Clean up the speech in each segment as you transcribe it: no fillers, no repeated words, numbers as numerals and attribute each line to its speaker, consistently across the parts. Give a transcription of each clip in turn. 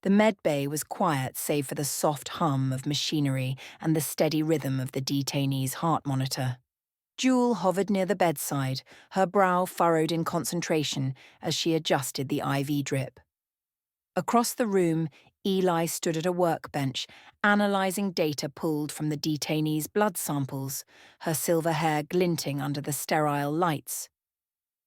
Speaker 1: The med bay was quiet save for the soft hum of machinery and the steady rhythm of the detainee's heart monitor. Jewel hovered near the bedside, her brow furrowed in concentration as she adjusted the IV drip. Across the room, Eli stood at a workbench, analysing data pulled from the detainee's blood samples, her silver hair glinting under the sterile lights.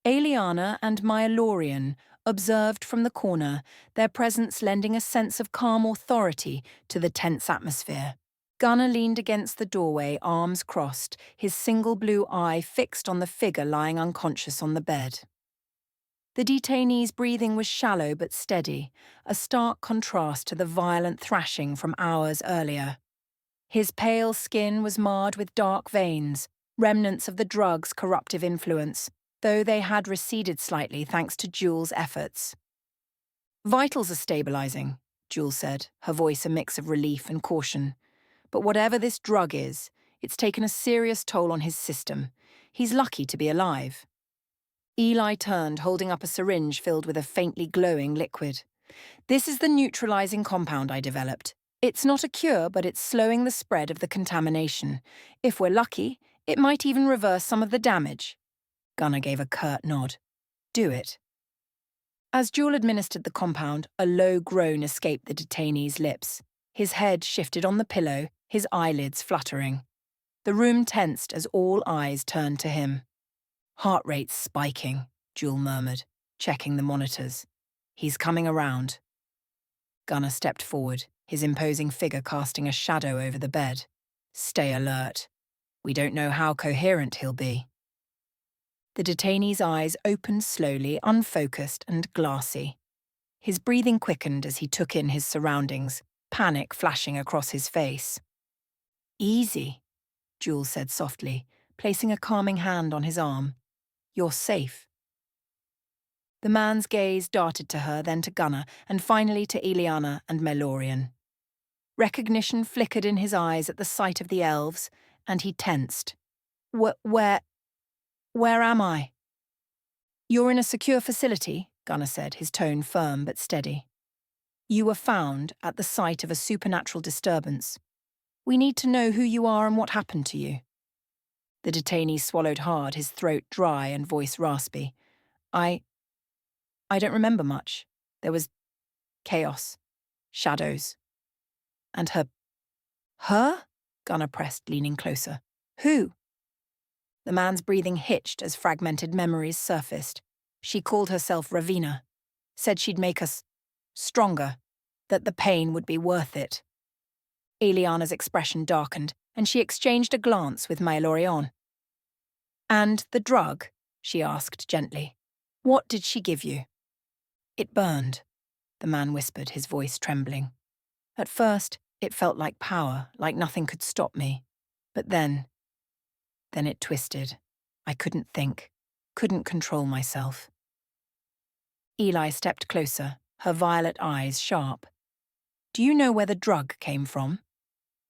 Speaker 1: Aeliana and Maelorion observed from the corner, their presence lending a sense of calm authority to the tense atmosphere. Gunnar leaned against the doorway, arms crossed, his single blue eye fixed on the figure lying unconscious on the bed. The detainee's breathing was shallow but steady, a stark contrast to the violent thrashing from hours earlier. His pale skin was marred with dark veins, remnants of the drug's corruptive influence, though they had receded slightly thanks to Jewel's efforts. "Vitals are stabilizing," Jewel said, her voice a mix of relief and caution. "But whatever this drug is, it's taken a serious toll on his system. He's lucky to be alive." Eli turned, holding up a syringe filled with a faintly glowing liquid. "This is the neutralizing compound I developed. It's not a cure, but it's slowing the spread of the contamination. If we're lucky, it might even reverse some of the damage." Gunnar gave a curt nod. "Do it." As Jewel administered the compound, a low groan escaped the detainee's lips. His head shifted on the pillow, his eyelids fluttering. The room tensed as all eyes turned to him. "Heart rate spiking," Jewel murmured, checking the monitors. "He's coming around." Gunnar stepped forward, his imposing figure casting a shadow over the bed. "Stay alert. We don't know how coherent he'll be." The detainee's eyes opened slowly, unfocused and glassy. His breathing quickened as he took in his surroundings, panic flashing across his face. "Easy," Jewel said softly, placing a calming hand on his arm. "You're safe." The man's gaze darted to her, then to Gunnar, and finally to Aeliana and Maelorion. Recognition flickered in his eyes at the sight of the elves, and he tensed. Where am I?" "You're in a secure facility," Gunnar said, his tone firm but steady. "You were found at the site of a supernatural disturbance. We need to know who you are and what happened to you." The detainee swallowed hard, his throat dry and voice raspy. I don't remember much. There was chaos, shadows. And her? Her? Gunnar pressed, leaning closer. Who? The man's breathing hitched as fragmented memories surfaced. She called herself Ravina, said she'd make us stronger, that the pain would be worth it. Aeliana's expression darkened, and she exchanged a glance with Maelorion. "And the drug?" she asked gently. "What did she give you?" "It burned," the man whispered, his voice trembling. "At first, it felt like power, like nothing could stop me. But then it twisted. I couldn't think, couldn't control myself." Eli stepped closer, her violet eyes sharp. "Do you know where the drug came from?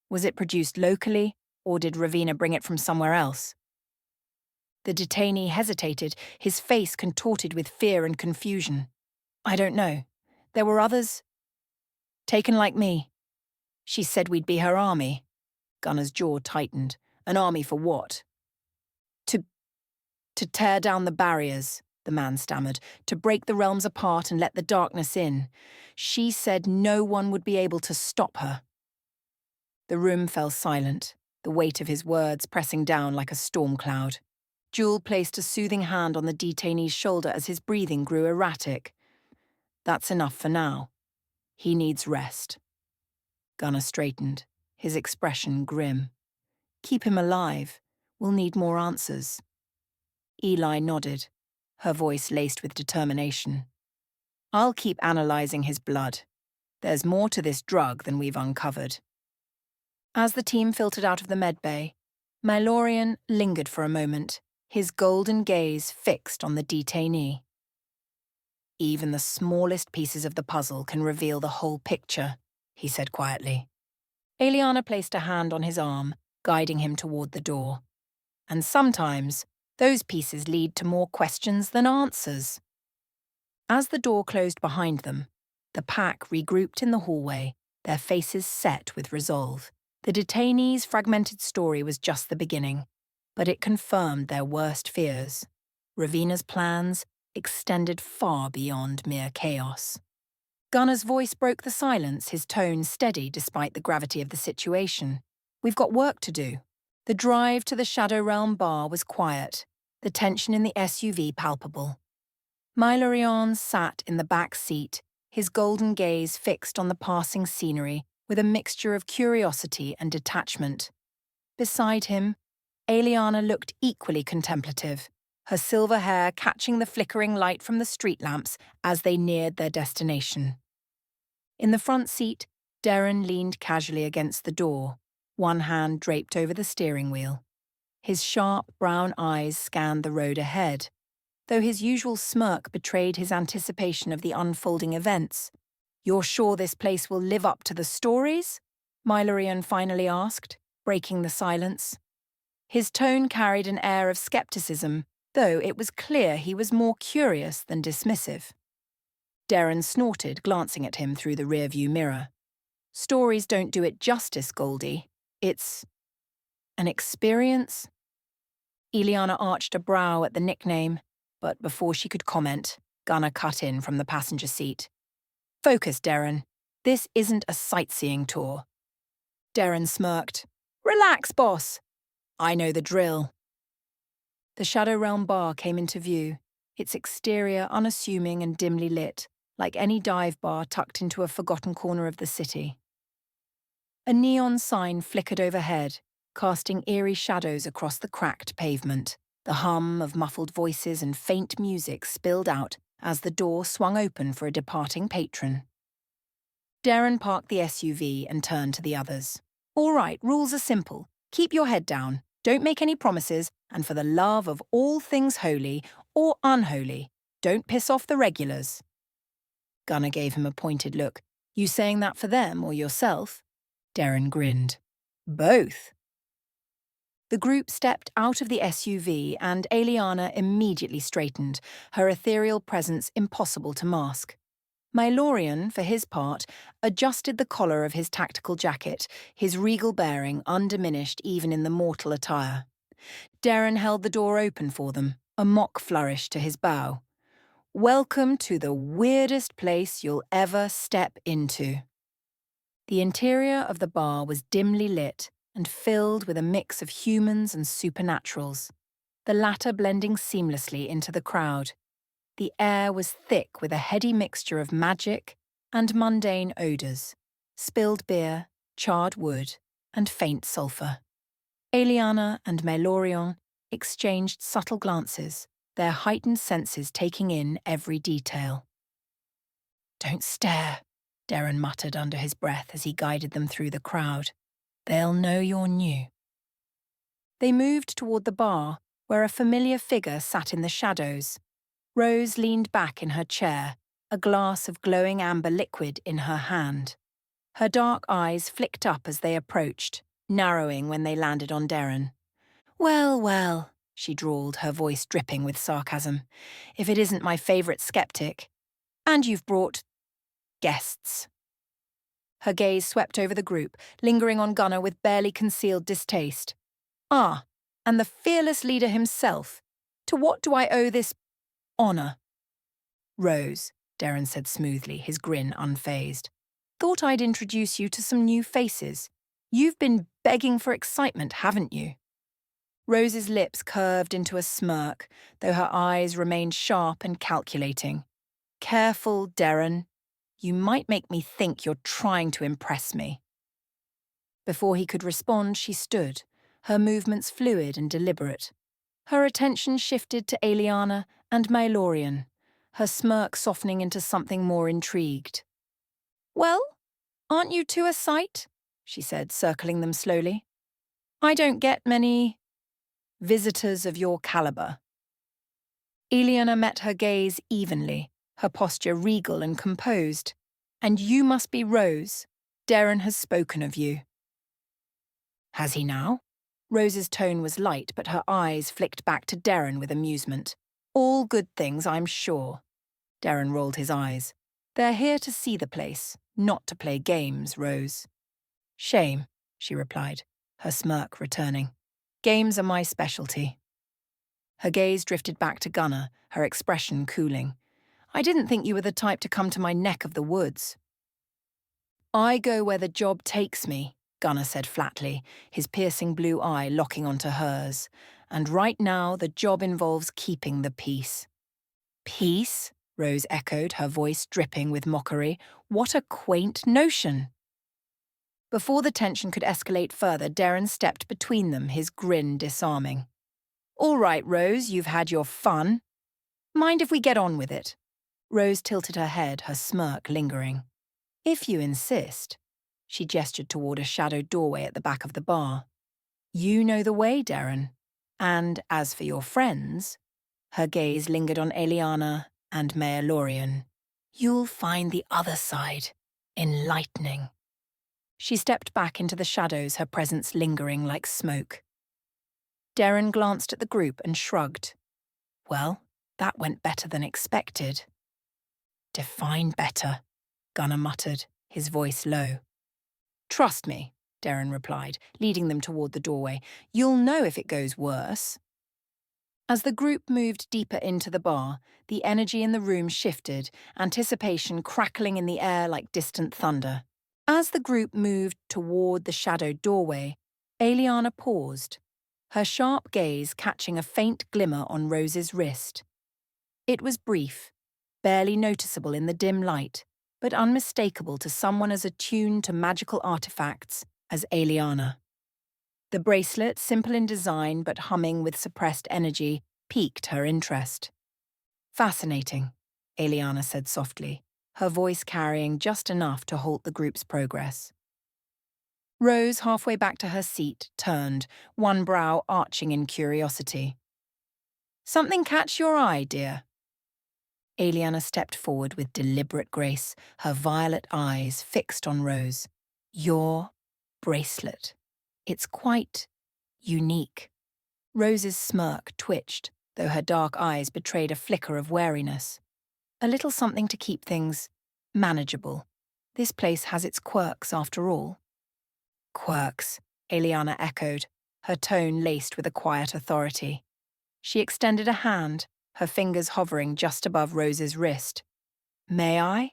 Speaker 1: Was it produced locally, or did Ravina bring it from somewhere else?" The detainee hesitated, his face contorted with fear and confusion. "I don't know. There were others. Taken like me. She said we'd be her army." Gunnar's jaw tightened. "An army for what?" To tear down the barriers," the man stammered, "to break the realms apart and let the darkness in. She said no one would be able to stop her." The room fell silent, the weight of his words pressing down like a storm cloud. Jewel placed a soothing hand on the detainee's shoulder as his breathing grew erratic. "That's enough for now. He needs rest." Gunnar straightened, his expression grim. "Keep him alive. We'll need more answers." Eli nodded, her voice laced with determination. "I'll keep analysing his blood. There's more to this drug than we've uncovered." As the team filtered out of the medbay, Maelorion lingered for a moment, his golden gaze fixed on the detainee. "Even the smallest pieces of the puzzle can reveal the whole picture," he said quietly. Aeliana placed a hand on his arm, guiding him toward the door. "And sometimes those pieces lead to more questions than answers." As the door closed behind them, The pack regrouped in the hallway, their faces set with resolve. The detainees' fragmented story was just the beginning, but it confirmed their worst fears. Ravina's plans extended far beyond mere chaos. Gunner's voice broke the silence, his tone steady despite the gravity of the situation. "We've got work to do." The drive to the Shadow Realm bar was quiet, the tension in the SUV palpable. Maelorion sat in the back seat, his golden gaze fixed on the passing scenery with a mixture of curiosity and detachment. Beside him, Aeliana looked equally contemplative, her silver hair catching the flickering light from the street lamps as they neared their destination. In the front seat, Darren leaned casually against the door, one hand draped over the steering wheel. His sharp brown eyes scanned the road ahead, though his usual smirk betrayed his anticipation of the unfolding events. "You're sure this place will live up to the stories?" Maelorion finally asked, breaking the silence. His tone carried an air of skepticism, though it was clear he was more curious than dismissive. Darren snorted, glancing at him through the rearview mirror. "Stories don't do it justice, Goldie. It's an experience?" Aeliana arched a brow at the nickname, but before she could comment, Gunner cut in from the passenger seat. "Focus, Darren. This isn't a sightseeing tour." Darren smirked. "Relax, boss. I know the drill." The Shadow Realm bar came into view, its exterior unassuming and dimly lit, like any dive bar tucked into a forgotten corner of the city. A neon sign flickered overhead, casting eerie shadows across the cracked pavement. The hum of muffled voices and faint music spilled out as the door swung open for a departing patron. Darren parked the SUV and turned to the others. "All right, rules are simple. Keep your head down, don't make any promises, and for the love of all things holy or unholy, don't piss off the regulars." Gunner gave him a pointed look. "You saying that for them or yourself?" Darren grinned. "Both." The group stepped out of the SUV and Aeliana immediately straightened, her ethereal presence impossible to mask. Maelorion, for his part, adjusted the collar of his tactical jacket, his regal bearing undiminished even in the mortal attire. Darren held the door open for them, a mock flourish to his bow. "Welcome to the weirdest place you'll ever step into." The interior of the bar was dimly lit and filled with a mix of humans and supernaturals, the latter blending seamlessly into the crowd. The air was thick with a heady mixture of magic and mundane odours, spilled beer, charred wood, and faint sulphur. Aeliana and Maelorion exchanged subtle glances, their heightened senses taking in every detail. "Don't stare," Darren muttered under his breath as he guided them through the crowd. "They'll know you're new." They moved toward the bar, where a familiar figure sat in the shadows. Rose leaned back in her chair, a glass of glowing amber liquid in her hand. Her dark eyes flicked up as they approached, narrowing when they landed on Darren. "Well, well," she drawled, her voice dripping with sarcasm, "if it isn't my favourite skeptic. And you've brought guests." Her gaze swept over the group, lingering on Gunner with barely concealed distaste. "Ah, and the fearless leader himself. To what do I owe this honour?" "Rose," Darren said smoothly, his grin unfazed. "Thought I'd introduce you to some new faces. You've been begging for excitement, haven't you?" Rose's lips curved into a smirk, though her eyes remained sharp and calculating. "Careful, Darren. You might make me think you're trying to impress me." Before he could respond, she stood, her movements fluid and deliberate. Her attention shifted to Aeliana and Maelorion, her smirk softening into something more intrigued. "Well, aren't you two a sight?" she said, circling them slowly. "I don't get many visitors of your caliber." Aeliana met her gaze evenly, her posture regal and composed. "And you must be Rose. Darren has spoken of you." "Has he now?" Rose's tone was light, but her eyes flicked back to Darren with amusement. "All good things, I'm sure." Darren rolled his eyes. They're here to see the place, not to play games, Rose. Shame, she replied, her smirk returning. Games are my specialty. Her gaze drifted back to Gunnar, her expression cooling. I didn't think you were the type to come to my neck of the woods. I go where the job takes me, Gunnar said flatly, his piercing blue eye locking onto hers. And right now, the job involves keeping the peace. Peace? Rose echoed, her voice dripping with mockery. What a quaint notion! Before the tension could escalate further, Darren stepped between them, his grin disarming. All right, Rose, you've had your fun. Mind if we get on with it? Rose tilted her head, her smirk lingering. If you insist. She gestured toward a shadowed doorway at the back of the bar. You know the way, Darren. And as for your friends, her gaze lingered on Aeliana and Maelorion. You'll find the other side enlightening. She stepped back into the shadows, her presence lingering like smoke. Darren glanced at the group and shrugged. Well, that went better than expected. Define better, Gunnar muttered, his voice low. Trust me, Darren replied, leading them toward the doorway. You'll know if it goes worse. As the group moved deeper into the bar, the energy in the room shifted, anticipation crackling in the air like distant thunder. As the group moved toward the shadowed doorway, Aeliana paused, her sharp gaze catching a faint glimmer on Rose's wrist. It was brief, barely noticeable in the dim light, but unmistakable to someone as attuned to magical artifacts as Aeliana. The bracelet, simple in design but humming with suppressed energy, piqued her interest. Fascinating, Aeliana said softly, her voice carrying just enough to halt the group's progress. Rose, halfway back to her seat, turned, one brow arching in curiosity. Something catch your eye, dear? Aeliana stepped forward with deliberate grace, her violet eyes fixed on Rose. Your bracelet. It's quite unique. Rose's smirk twitched, though her dark eyes betrayed a flicker of wariness. A little something to keep things manageable. This place has its quirks, after all. Quirks, Aeliana echoed, her tone laced with a quiet authority. She extended a hand, her fingers hovering just above Rose's wrist. May I?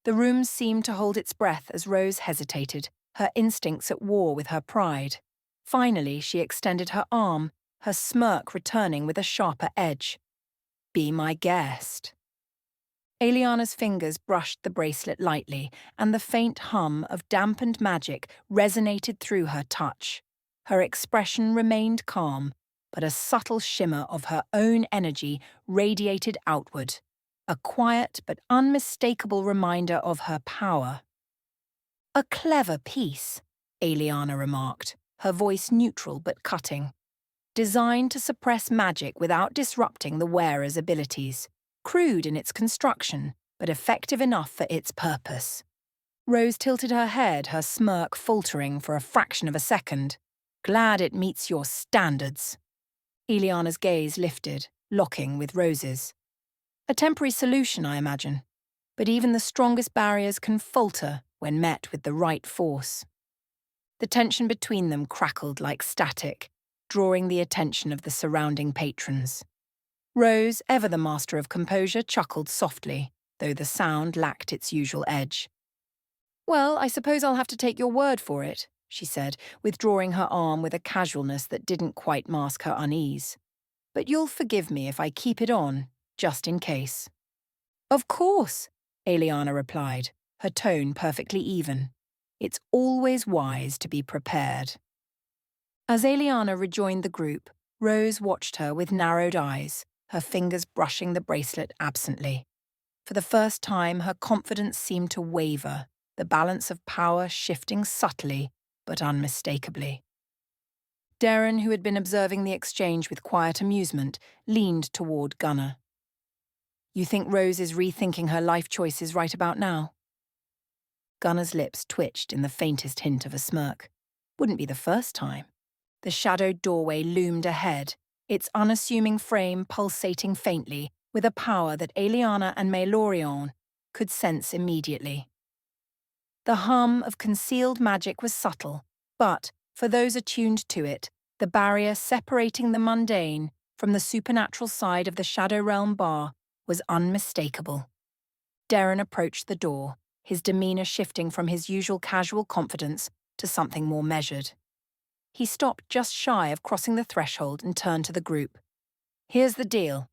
Speaker 1: The room seemed to hold its breath as Rose hesitated, her instincts at war with her pride. Finally, she extended her arm, her smirk returning with a sharper edge. Be my guest. Aeliana's fingers brushed the bracelet lightly, and the faint hum of dampened magic resonated through her touch. Her expression remained calm, but a subtle shimmer of her own energy radiated outward, a quiet but unmistakable reminder of her power. A clever piece, Aeliana remarked, her voice neutral but cutting. Designed to suppress magic without disrupting the wearer's abilities. Crude in its construction, but effective enough for its purpose. Rose tilted her head, her smirk faltering for a fraction of a second. Glad it meets your standards. Aeliana's gaze lifted, locking with Rose's. A temporary solution, I imagine. But even the strongest barriers can falter when met with the right force. The tension between them crackled like static, drawing the attention of the surrounding patrons. Rose, ever the master of composure, chuckled softly, though the sound lacked its usual edge. Well, I suppose I'll have to take your word for it, she said, withdrawing her arm with a casualness that didn't quite mask her unease. But you'll forgive me if I keep it on, just in case. Of course, Aeliana replied, her tone perfectly even. It's always wise to be prepared. As Aeliana rejoined the group, Rose watched her with narrowed eyes, her fingers brushing the bracelet absently. For the first time, her confidence seemed to waver, the balance of power shifting subtly but unmistakably. Darren, who had been observing the exchange with quiet amusement, leaned toward Gunnar. You think Rose is rethinking her life choices right about now? Gunnar's lips twitched in the faintest hint of a smirk. Wouldn't be the first time. The shadowed doorway loomed ahead, its unassuming frame pulsating faintly with a power that Aeliana and Maelorion could sense immediately. The hum of concealed magic was subtle, but, for those attuned to it, the barrier separating the mundane from the supernatural side of the Shadow Realm bar was unmistakable. Darren approached the door, his demeanour shifting from his usual casual confidence to something more measured. He stopped just shy of crossing the threshold and turned to the group. "Here's the deal.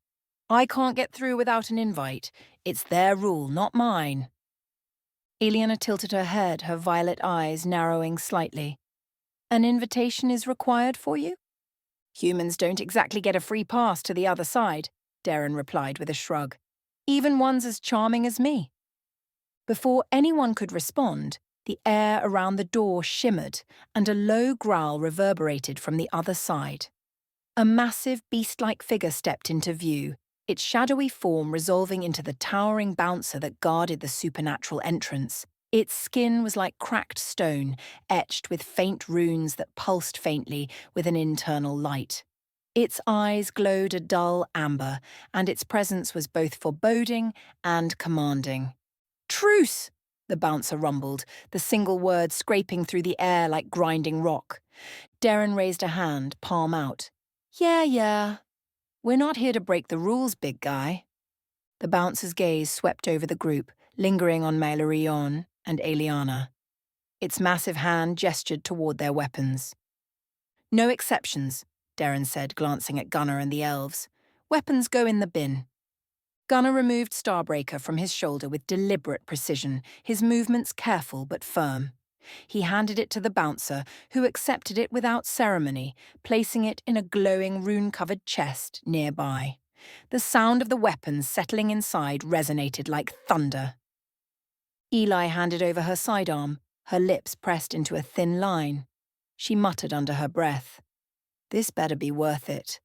Speaker 1: I can't get through without an invite. It's their rule, not mine." Aeliana tilted her head, her violet eyes narrowing slightly. "An invitation is required for you?" "Humans don't exactly get a free pass to the other side," Darren replied with a shrug. "Even ones as charming as me." Before anyone could respond, the air around the door shimmered and a low growl reverberated from the other side. A massive beast-like figure stepped into view, its shadowy form resolving into the towering bouncer that guarded the supernatural entrance. Its skin was like cracked stone, etched with faint runes that pulsed faintly with an internal light. Its eyes glowed a dull amber, and its presence was both foreboding and commanding. "Truce!" the bouncer rumbled, the single word scraping through the air like grinding rock. Darren raised a hand, palm out. Yeah. We're not here to break the rules, big guy." The bouncer's gaze swept over the group, lingering on Maelorion and Aeliana. Its massive hand gestured toward their weapons. "No exceptions," Darren said, glancing at Gunnar and the elves. "Weapons go in the bin." Gunnar removed Starbreaker from his shoulder with deliberate precision, his movements careful but firm. He handed it to the bouncer, who accepted it without ceremony, placing it in a glowing rune-covered chest nearby. The sound of the weapons settling inside resonated like thunder. Eli handed over her sidearm, her lips pressed into a thin line. She muttered under her breath, "This better be worth it."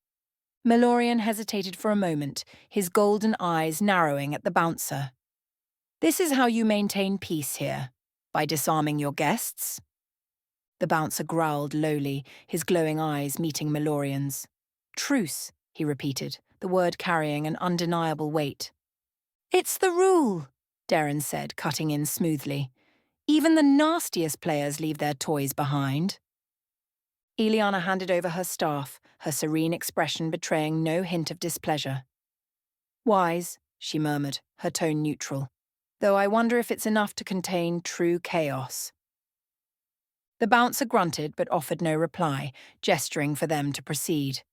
Speaker 1: Maelorion hesitated for a moment, his golden eyes narrowing at the bouncer. "This is how you maintain peace here, by disarming your guests?" The bouncer growled lowly, his glowing eyes meeting Maelorion's. "Truce," he repeated, the word carrying an undeniable weight. "It's the rule," Darren said, cutting in smoothly. "Even the nastiest players leave their toys behind." Aeliana handed over her staff, her serene expression betraying no hint of displeasure. "Wise," she murmured, her tone neutral, "though I wonder if it's enough to contain true chaos." The bouncer grunted but offered no reply, gesturing for them to proceed.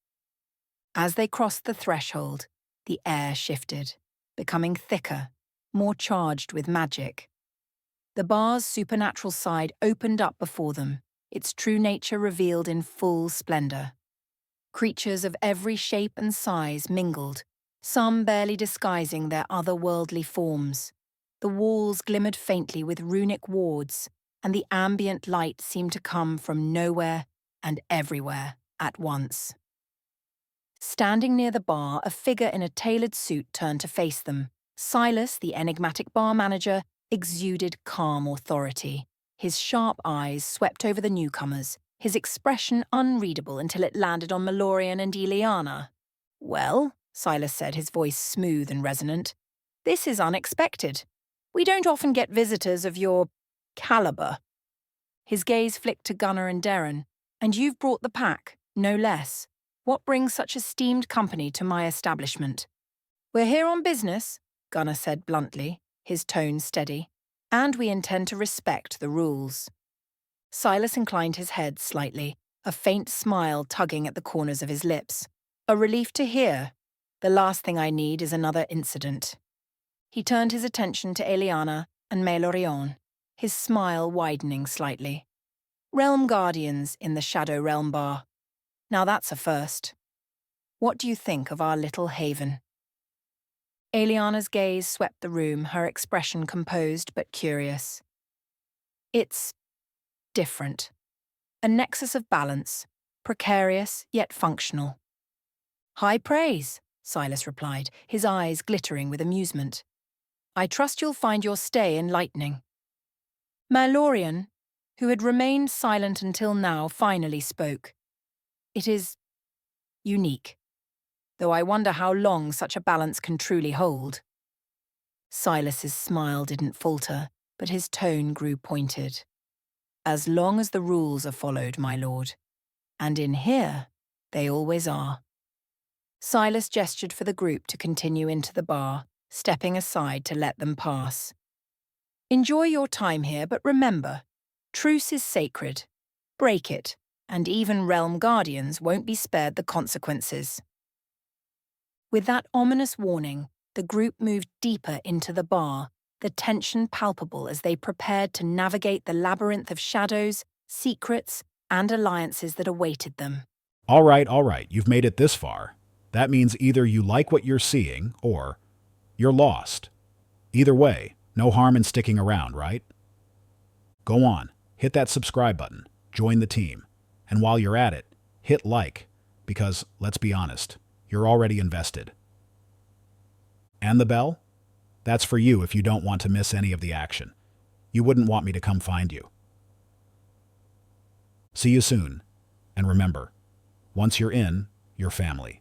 Speaker 1: As they crossed the threshold, the air shifted, becoming thicker, more charged with magic. The bar's supernatural side opened up before them, its true nature revealed in full splendor. Creatures of every shape and size mingled, some barely disguising their otherworldly forms. The walls glimmered faintly with runic wards, and the ambient light seemed to come from nowhere and everywhere at once. Standing near the bar, a figure in a tailored suit turned to face them. Silas, the enigmatic bar manager, exuded calm authority. His sharp eyes swept over the newcomers, his expression unreadable until it landed on Maelorion and Aeliana. "Well," Silas said, his voice smooth and resonant, "this is unexpected. We don't often get visitors of your caliber." His gaze flicked to Gunnar and Darren. "And you've brought the pack, no less. What brings such esteemed company to my establishment?" "We're here on business," Gunnar said bluntly, his tone steady, "and we intend to respect the rules." Silas inclined his head slightly, a faint smile tugging at the corners of his lips. "A relief to hear. The last thing I need is another incident." He turned his attention to Aeliana and Maelorion, his smile widening slightly. "Realm Guardians in the Shadow Realm Bar. Now that's a first. What do you think of our little haven?" Aeliana's gaze swept the room, her expression composed but curious. "It's different. A nexus of balance, precarious yet functional." "High praise," Silas replied, his eyes glittering with amusement. "I trust you'll find your stay enlightening." Maelorion, who had remained silent until now, finally spoke. "It is unique, though I wonder how long such a balance can truly hold." Silas's smile didn't falter, but his tone grew pointed. As long as the rules are followed, my lord. And in here, they always are. Silas gestured for the group to continue into the bar, stepping aside to let them pass. Enjoy your time here, but remember, truce is sacred. Break it, and even realm guardians won't be spared the consequences. With that ominous warning, the group moved deeper into the bar, the tension palpable as they prepared to navigate the labyrinth of shadows, secrets, and alliances that awaited them.
Speaker 2: All right, you've made it this far. That means either you like what you're seeing, or you're lost. Either way, no harm in sticking around, right? Go on, hit that subscribe button, join the team, and while you're at it, hit like, because, let's be honest, you're already invested. And the bell? That's for you if you don't want to miss any of the action. You wouldn't want me to come find you. See you soon, and remember, once you're in, you're family.